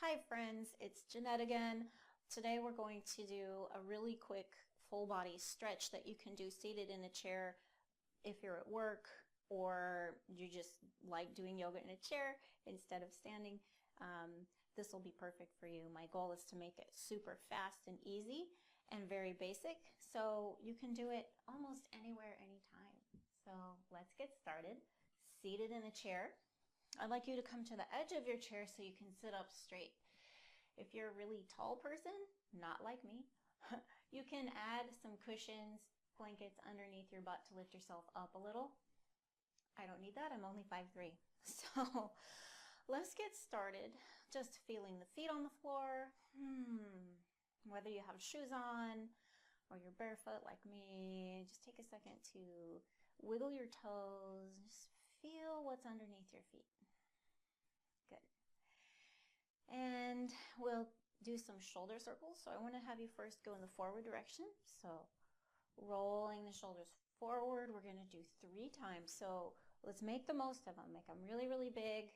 Hi friends, it's Jeanette again. Today we're going to do a really quick full body stretch that you can do seated in a chair if you're at work or you just like doing yoga in a chair instead of standing. This will be perfect for you. My goal is to make it super fast and easy and very basic, so you can do it almost anywhere, anytime. So let's get started. Seated in a chair. I'd like you to come to the edge of your chair so you can sit up straight. If you're a really tall person, not like me, you can add some cushions, blankets underneath your butt to lift yourself up a little. I don't need that, I'm only 5'3". So let's get started. Just feeling the feet on the floor. Whether you have shoes on or you're barefoot like me, just take a second to wiggle your toes. Just feel what's underneath your feet. Good. And we'll do some shoulder circles. So I want to have you first go in the forward direction. So rolling the shoulders forward. We're going to do 3 times. So let's make the most of them. Make them really, really big,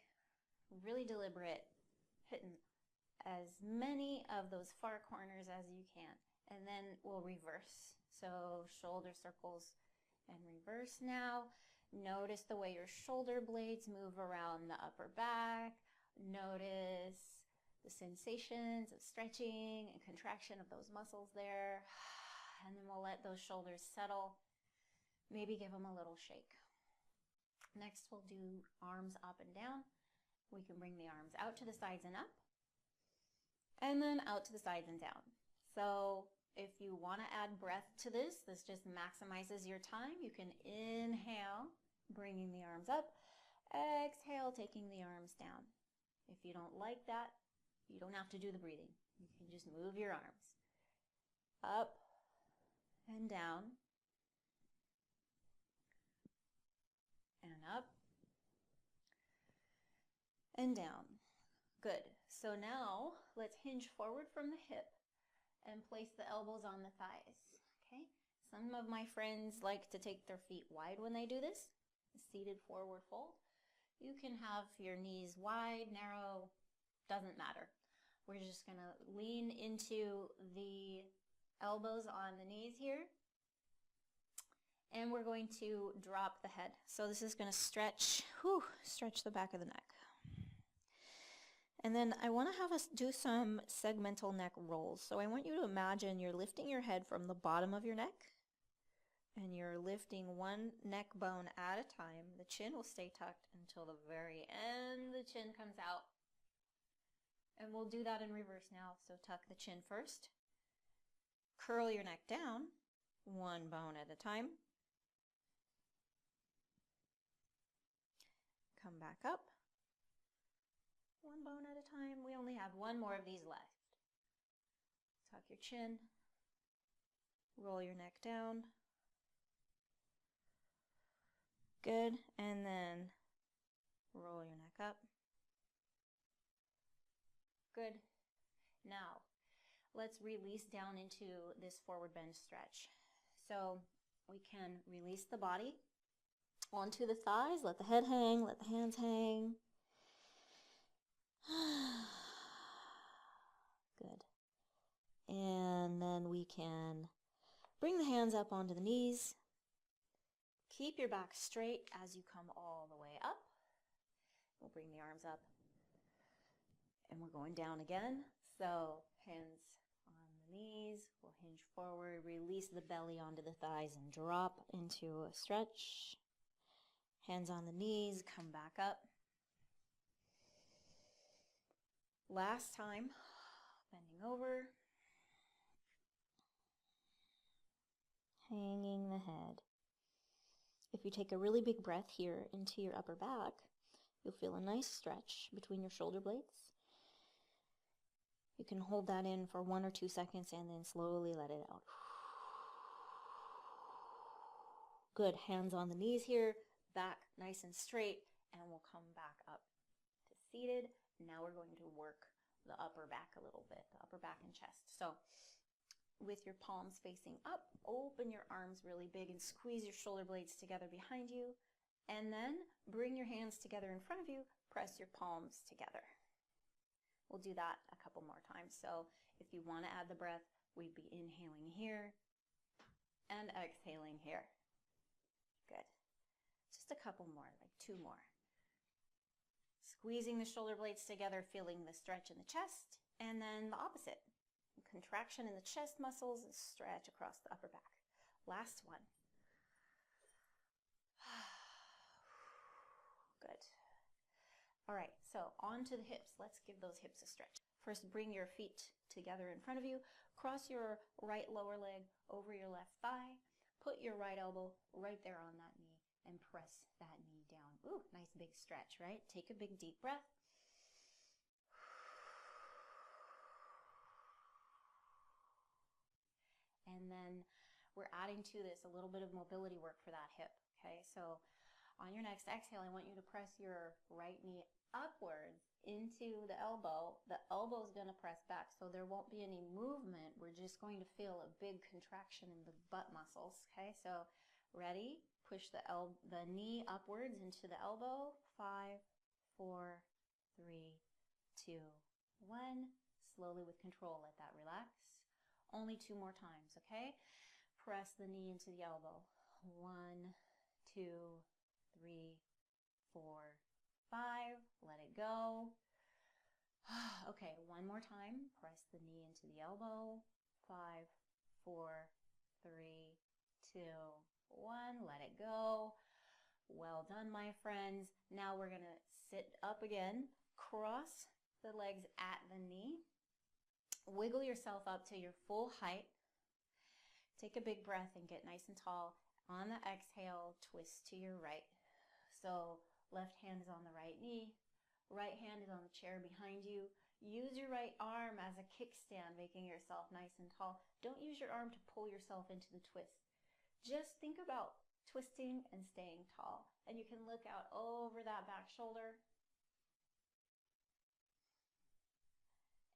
really deliberate, hitting as many of those far corners as you can. And then we'll reverse. So shoulder circles and reverse now. Notice the way your shoulder blades move around the upper back. Notice the sensations of stretching and contraction of those muscles there. And then we'll let those shoulders settle. Maybe give them a little shake. Next, we'll do arms up and down. We can bring the arms out to the sides and up. And then out to the sides and down. So if you want to add breath to this just maximizes your time. You can inhale, bringing the arms up. Exhale, taking the arms down. If you don't like that, you don't have to do the breathing. You can just move your arms up and down and up and down. Good. So now let's hinge forward from the hip and place the elbows on the thighs. Okay? Some of my friends like to take their feet wide when they do this. Seated forward fold. You can have your knees wide, narrow, doesn't matter. We're just going to lean into the elbows on the knees here. And we're going to drop the head. So this is going to stretch the back of the neck. And then I want to have us do some segmental neck rolls. So I want you to imagine you're lifting your head from the bottom of your neck. And you're lifting one neck bone at a time. The chin will stay tucked until the very end. The chin comes out. And we'll do that in reverse now. So tuck the chin first. Curl your neck down, one bone at a time. Come back up. One bone at a time. We only have one more of these left. Tuck your chin. Roll your neck down. Good. And then roll your neck up. Good. Now, let's release down into this forward bend stretch. So we can release the body onto the thighs. Let the head hang. Let the hands hang. Good. And then we can bring the hands up onto the knees. Keep your back straight as you come all the way up. We'll bring the arms up. And we're going down again. So hands on the knees. We'll hinge forward. Release the belly onto the thighs and drop into a stretch. Hands on the knees. Come back up. Last time. Bending over. Hanging the head. If you take a really big breath here into your upper back, you'll feel a nice stretch between your shoulder blades. You can hold that in for 1 or 2 seconds and then slowly let it out. Good. Hands on the knees here, back nice and straight, and we'll come back up to seated. Now we're going to work the upper back a little bit, the upper back and chest. So with your palms facing up, open your arms really big and squeeze your shoulder blades together behind you. And then bring your hands together in front of you, press your palms together. We'll do that a couple more times. So if you want to add the breath, we'd be inhaling here and exhaling here. Good. Just a couple more, like 2 more. Squeezing the shoulder blades together, feeling the stretch in the chest, and then the opposite. Contraction in the chest muscles and stretch across the upper back. Last one. Good. All right, so on to the hips. Let's give those hips a stretch. First, bring your feet together in front of you. Cross your right lower leg over your left thigh. Put your right elbow right there on that knee and press that knee down. Ooh, nice big stretch, right? Take a big deep breath. And then we're adding to this a little bit of mobility work for that hip, okay? So on your next exhale, I want you to press your right knee upwards into the elbow. The elbow is going to press back, so there won't be any movement. We're just going to feel a big contraction in the butt muscles, okay? So ready? Push the knee upwards into the elbow. 5, 4, 3, 2, 1. Slowly with control, let that relax. Only 2 more times, okay? Press the knee into the elbow. 1, 2, 3, 4, 5. Let it go. Okay, 1 more time. Press the knee into the elbow. 5, 4, 3, 2, 1. Let it go. Well done, my friends. Now we're going to sit up again. Cross the legs at the knee. Wiggle yourself up to your full height. Take a big breath and get nice and tall. On the exhale, twist to your right. So left hand is on the right knee. Right hand is on the chair behind you. Use your right arm as a kickstand, making yourself nice and tall. Don't use your arm to pull yourself into the twist. Just think about twisting and staying tall. And you can look out over that back shoulder.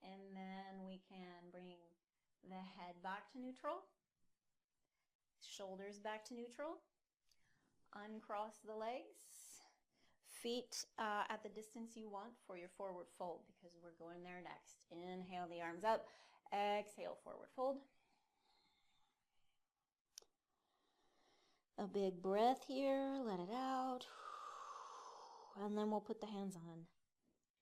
And then we can bring the head back to neutral. Shoulders back to neutral. Uncross the legs. Feet at the distance you want for your forward fold, because we're going there next. Inhale the arms up. Exhale, forward fold. A big breath here. Let it out. And then we'll put the hands on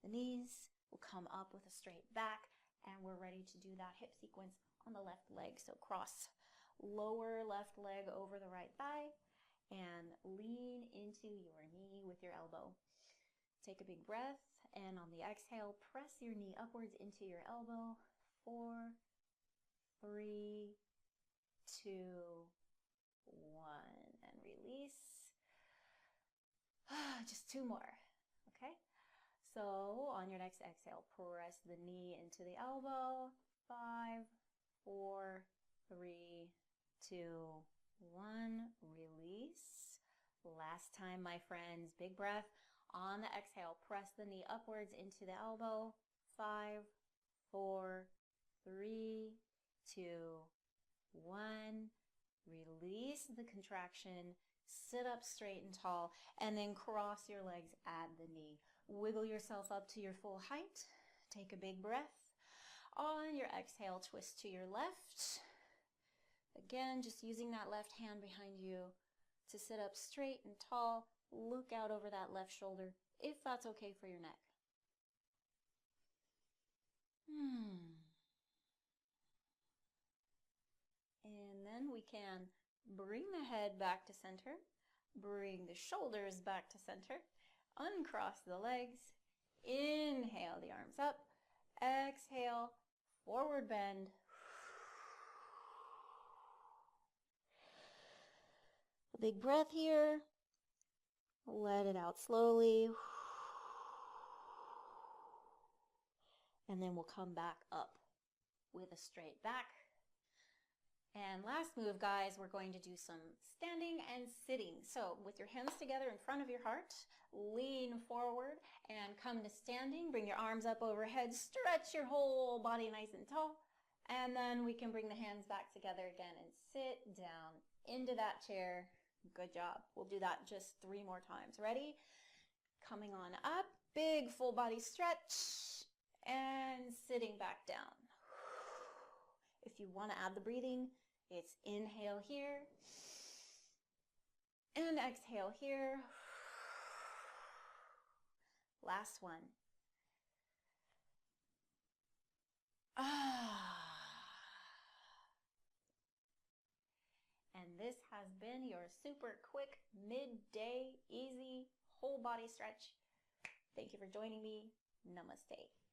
the knees. We'll come up with a straight back, and we're ready to do that hip sequence on the left leg. So cross lower left leg over the right thigh and lean into your knee with your elbow. Take a big breath, and on the exhale, press your knee upwards into your elbow. 4, 3, 2, 1, and release. Just 2 more, okay? So on your next exhale, press the knee into the elbow. 5, 4, 3, 2, 1. Release. Last time, my friends. Big breath. On the exhale, press the knee upwards into the elbow. 5, 4, 3, 2, 1. Release the contraction. Sit up straight and tall, and then cross your legs at the knee. Wiggle yourself up to your full height. Take a big breath. On your exhale, twist to your left. Again, just using that left hand behind you to sit up straight and tall. Look out over that left shoulder, if that's okay for your neck. And then we can bring the head back to center. Bring the shoulders back to center. Uncross the legs. Inhale the arms up. Exhale, forward bend. A big breath here. Let it out slowly. And then we'll come back up with a straight back. And last move, guys, we're going to do some standing and sitting. So with your hands together in front of your heart, lean forward and come to standing. Bring your arms up overhead. Stretch your whole body nice and tall. And then we can bring the hands back together again and sit down into that chair. Good job. We'll do that just 3 more times. Ready? Coming on up. Big full body stretch. and sitting back down. If you want to add the breathing, it's inhale here and exhale here. Last one. And this has been your super quick midday easy whole body stretch. Thank you for joining me. Namaste.